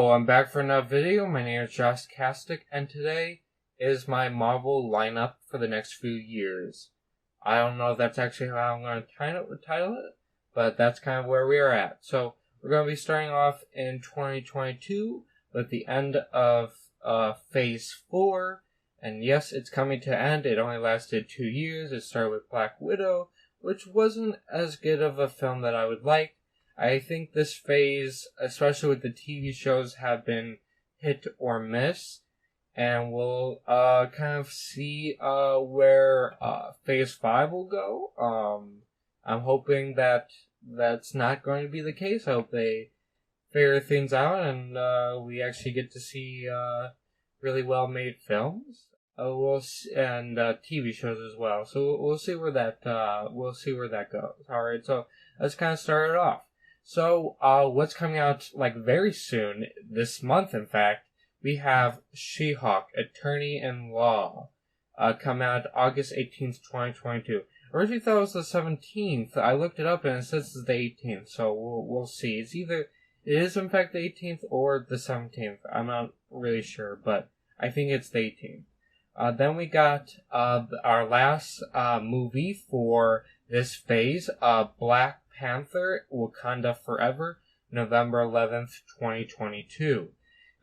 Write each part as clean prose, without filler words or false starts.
So I'm back for another video. My name is Josh Kastic, and today is my Marvel lineup for the next few years. I don't know if that's actually how I'm going to title it, but that's kind of where we are at. So we're going to be starting off in 2022 with the end of Phase 4. And yes, it's coming to an end. It only lasted 2 years. It started with Black Widow, which wasn't as good of a film that I would like. I think this phase, especially with the TV shows, have been hit or miss. And we'll kind of see where Phase 5 will go. I'm hoping that that's not going to be the case. I hope they figure things out and we actually get to see really well-made films. And TV shows as well. So we'll see where that goes. All right, so let's kind of start it off. So what's coming out like very soon this month? In fact, we have She-Hulk, Attorney-in-Law, come out August 18th, 2022. Originally thought it was the 17th. I looked it up and it says it's the 18th. So we'll see. It is in fact the 18th or the 17th. I'm not really sure, but I think it's the 18th. Then we got our last movie for this phase, Black Panther, Wakanda Forever, November 11th, 2022.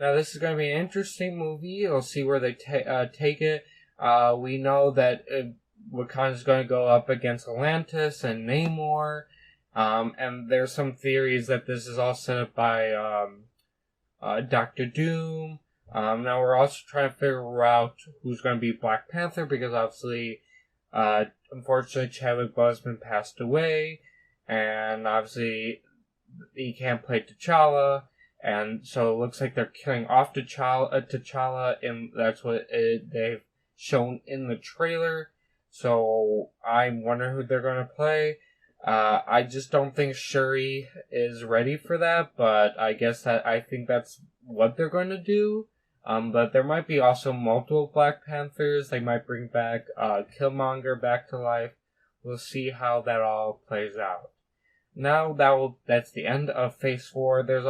Now this is going to be an interesting movie. We'll see where they take it. We know that Wakanda is going to go up against Atlantis and Namor. And there's some theories that this is all set up by Doctor Doom. Now we're also trying to figure out who's going to be Black Panther because obviously, unfortunately, Chadwick Boseman passed away, and obviously he can't play T'Challa, and so it looks like they're killing off T'Challa, and that's what they've shown in the trailer. So I'm wondering who they're going to play. I just don't think Shuri is ready for that, but I think that's what they're going to do. But there might be also multiple Black Panthers. They might bring back Killmonger back to life. We'll see how that all plays out. Now that's the end of Phase 4. There's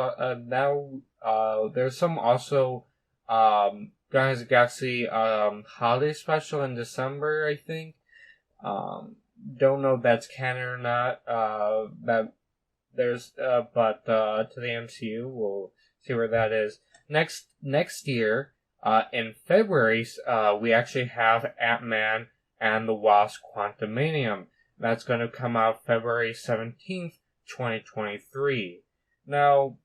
some also Guardians of the Galaxy holiday special in December, I think. Don't know if that's canon or not. But to the MCU, we'll see where that is. Next year, in February, we actually have Ant-Man and the Wasp: Quantumanium. That's going to come out February 17th, 2023. Now,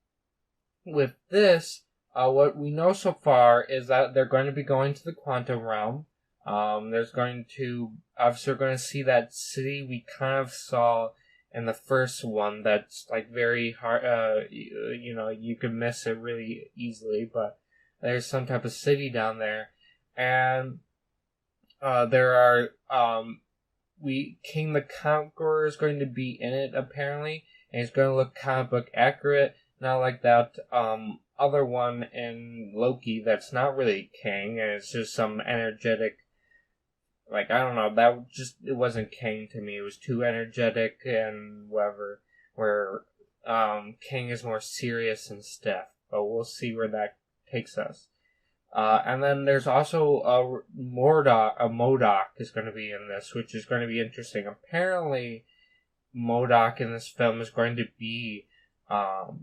with this, what we know so far is that they're going to be going to the quantum realm. Obviously we're going to see that city we kind of saw in the first one that's like very hard, you can miss it really easily, but there's some type of city down there. And there are, King the Conqueror is going to be in it apparently, and he's going to look comic book accurate, not like that other one in Loki that's not really King, and it's just some energetic, like, I don't know, it wasn't King to me. It was too energetic and whatever, where King is more serious and stiff. But we'll see where that takes us. And then there's also MODOK is going to be in this, which is going to be interesting. Apparently, MODOK in this film is going to be Darren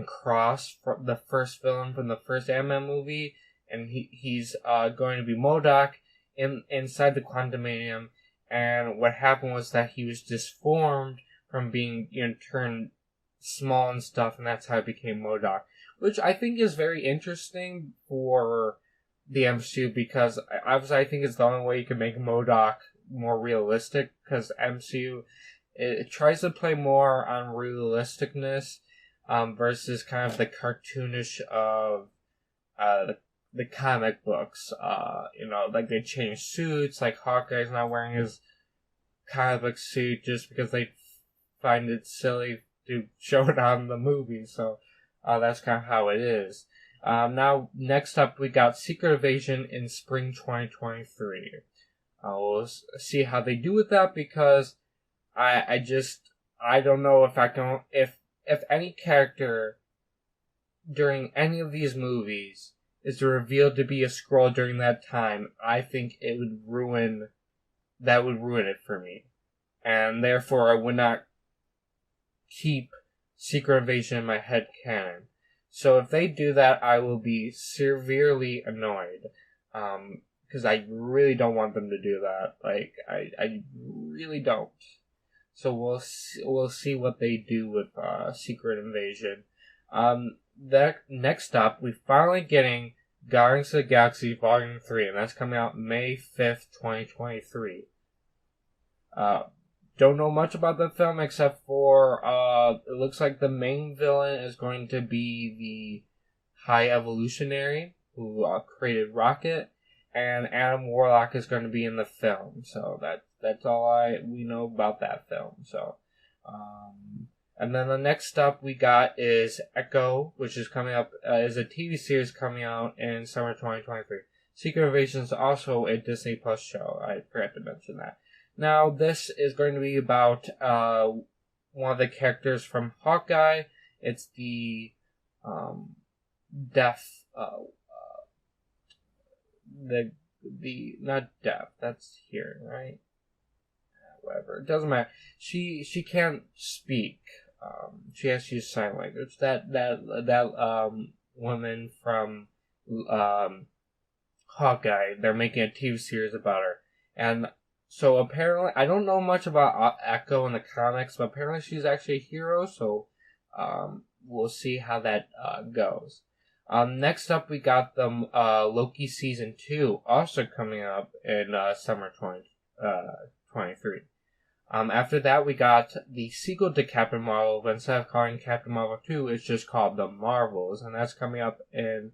Cross, from the first villain from the first Ant-Man movie. And he's going to be MODOK inside the Quantumanium. And what happened was that he was disformed from being turned small and stuff, and that's how it became MODOK. Which I think is very interesting for the MCU, because obviously I think it's the only way you can make MODOK more realistic, because MCU, it tries to play more on realisticness versus kind of the cartoonish of the comic books. Like they change suits, like Hawkeye's not wearing his comic book suit just because they find it silly to show it on the movie, so that's kind of how it is. Now, next up, we got Secret Invasion in spring 2023. We'll see how they do with that, because I don't know if if any character during any of these movies is revealed to be a Skrull during that time, I think it would ruin it for me. And therefore I would not keep Secret Invasion in my head canon. So if they do that, I will be severely annoyed. Because I really don't want them to do that. Like, I really don't. So we'll see what they do with Secret Invasion. That next up, we're finally getting Guardians of the Galaxy Volume 3, and that's coming out May 5th, 2023. Don't know much about the film except for it looks like the main villain is going to be the High Evolutionary who created Rocket, and Adam Warlock is going to be in the film. So that's all we know about that film. So, and then the next up we got is Echo, which is coming up is a TV series coming out in summer 2023. Secret Invasion is also a Disney Plus show. I forgot to mention that. Now, this is going to be about one of the characters from Hawkeye. It's the deaf, not deaf. That's hearing, right? Whatever. It doesn't matter. She can't speak. She has to use sign language. That woman from Hawkeye. They're making a TV series about her, and so apparently, I don't know much about Echo in the comics, but apparently she's actually a hero, so we'll see how that goes. Next up, we got the Loki Season 2, also coming up in summer 2023. After that, we got the sequel to Captain Marvel, but instead of calling Captain Marvel 2, it's just called The Marvels, and that's coming up in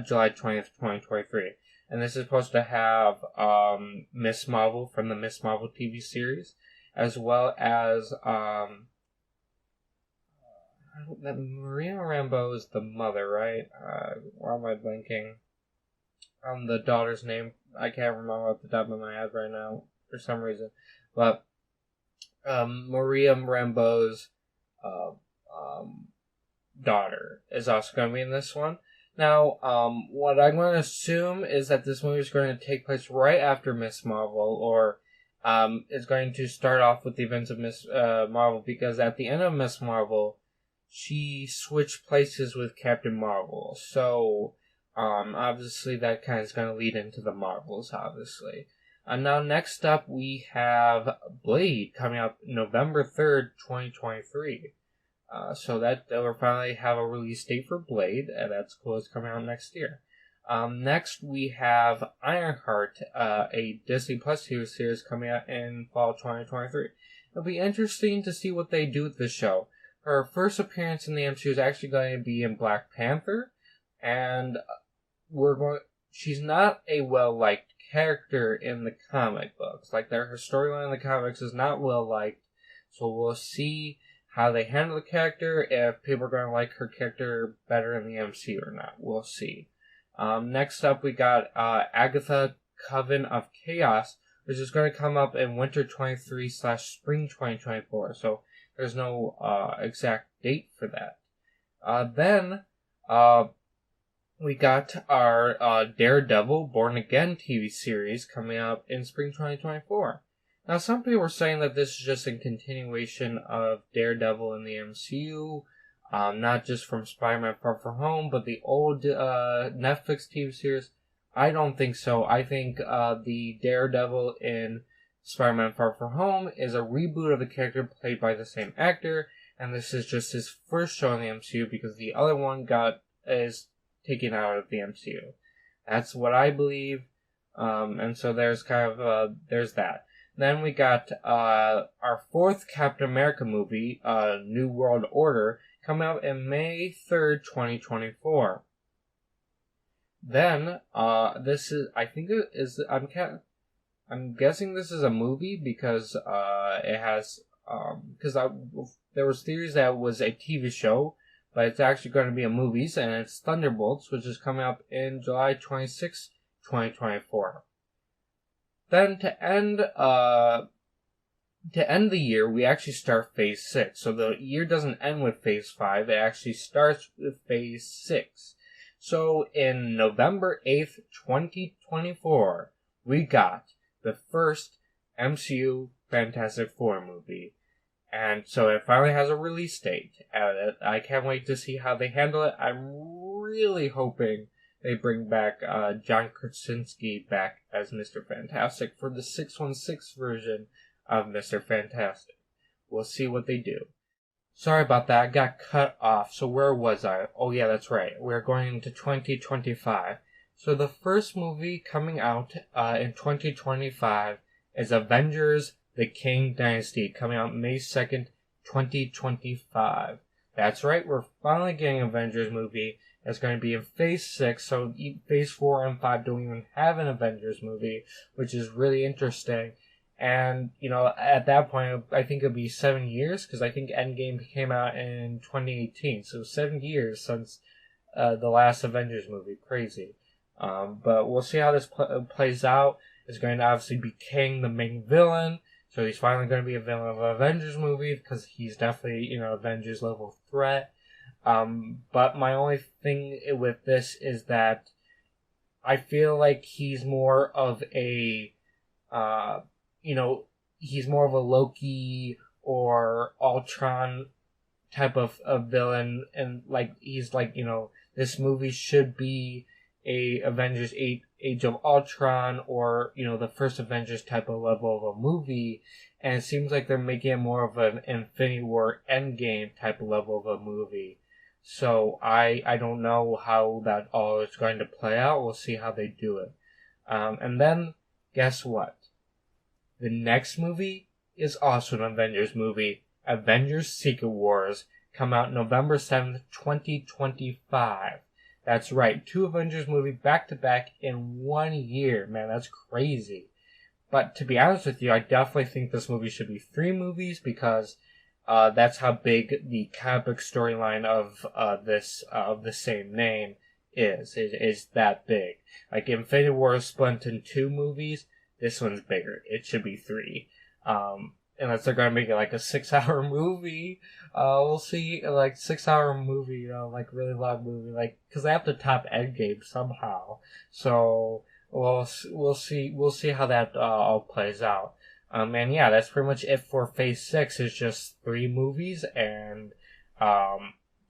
July 20th, 2023. And this is supposed to have Miss Marvel from the Miss Marvel TV series, as well as Maria Rambeau is the mother, right? Why am I blanking on the daughter's name? I can't remember off the top of my head right now for some reason. But Maria Rambeau's daughter is also going to be in this one. Now, what I'm going to assume is that this movie is going to take place right after Miss Marvel, or is going to start off with the events of Miss Marvel, because at the end of Miss Marvel, she switched places with Captain Marvel. So, obviously that kind of is going to lead into the Marvels, obviously. And now next up, we have Blade coming out November 3rd, 2023. So that we'll finally have a release date for Blade, and that's cool. It's coming out next year. Next, we have Ironheart, a Disney Plus series coming out in fall 2023. It'll be interesting to see what they do with this show. Her first appearance in the MCU is actually going to be in Black Panther, and she's not a well-liked character in the comic books. Like, her storyline in the comics is not well-liked, so we'll see how they handle the character, if people are going to like her character better in the MCU or not. We'll see. Next up, we got Agatha Coven of Chaos, which is going to come up in winter 23/spring 2024. So there's no exact date for that. Then we got our Daredevil Born Again TV series coming up in spring 2024. Now, some people were saying that this is just a continuation of Daredevil in the MCU, not just from Spider-Man Far From Home, but the old Netflix TV series. I don't think so. I think the Daredevil in Spider-Man Far From Home is a reboot of the character played by the same actor, and this is just his first show in the MCU because the other one is taken out of the MCU. That's what I believe, and so there's there's that. Then we got our fourth Captain America movie, New World Order, coming out in May 3rd, 2024. Then, this is, I'm guessing this is a movie because it has, there was theories that it was a TV show, but it's actually going to be a movie, and it's Thunderbolts, which is coming up in July 26th, 2024. Then to end to end the year, we actually start Phase 6. So the year doesn't end with Phase 5, it actually starts with Phase 6. So in November 8th, 2024, we got the first MCU Fantastic Four movie. And so it finally has a release date. I can't wait to see how they handle it. I'm really hoping they bring back John Krasinski back as Mr. Fantastic for the 616 version of Mr. Fantastic. We'll see what they do. Sorry about that, I got cut off. So where was I? Oh yeah, that's right. We're going into 2025. So the first movie coming out in 2025 is Avengers The Kang Dynasty, coming out May 2nd, 2025. That's right, we're finally getting an Avengers movie. It's going to be in Phase 6, so Phase 4 and 5 don't even have an Avengers movie, which is really interesting. And, at that point, I think it'll be 7 years, because I think Endgame came out in 2018, so 7 years since the last Avengers movie. Crazy. But we'll see how this plays out. It's going to obviously be Kang, the main villain, so he's finally going to be a villain of an Avengers movie, because he's definitely, Avengers level threat. But my only thing with this is that I feel like he's more of a, he's more of a Loki or Ultron type of villain, and he's this movie should be a Avengers Age of Ultron or, the first Avengers type of level of a movie, and it seems like they're making it more of an Infinity War Endgame type of level of a movie. So I don't know how that all is going to play out. We'll see how they do it. And then, guess what? The next movie is also an Avengers movie. Avengers Secret Wars, come out November 7th, 2025. That's right, 2 Avengers movies back to back in 1 year. Man, that's crazy. But to be honest with you, I definitely think this movie should be 3 movies because that's how big the comic book storyline of the same name is. It is that big. Like Infinity War is split into 2 movies. This one's bigger. It should be 3. Unless they're gonna make it like a 6-hour movie. We'll see. 6-hour movie, really long movie. Cause they have to top Endgame somehow. So we'll see. We'll see how that all plays out. And yeah, that's pretty much it for Phase 6. It's just 3 movies and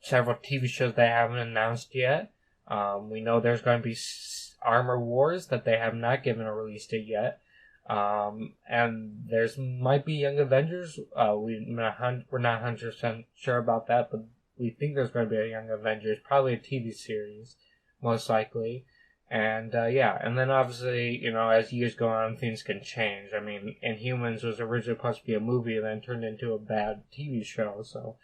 several TV shows they haven't announced yet. We know there's going to be Armor Wars that they have not given a release date yet. And there's might be Young Avengers. We're not 100% sure about that, but we think there's going to be a Young Avengers, probably a TV series, most likely. And and then obviously, as years go on, things can change. I mean, Inhumans was originally supposed to be a movie and then turned into a bad TV show. So,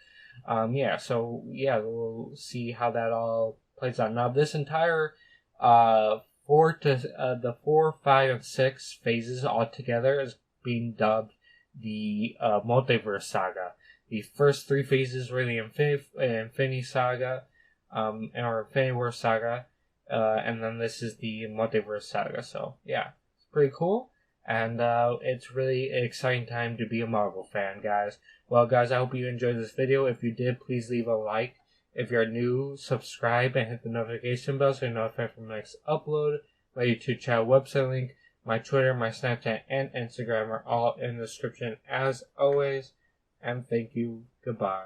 we'll see how that all plays out. Now, this entire 4, 5, and 6 phases all together is being dubbed the Multiverse Saga. The first 3 phases were the Infinity Saga, or Infinity War Saga. And then this is the Multiverse Saga, so yeah, it's pretty cool, and it's really an exciting time to be a Marvel fan, guys. Well, guys, I hope you enjoyed this video. If you did, please leave a like. If you're new, subscribe and hit the notification bell so you're notified from the next upload. My YouTube channel website link, my Twitter, my Snapchat, and Instagram are all in the description as always, and thank you, goodbye.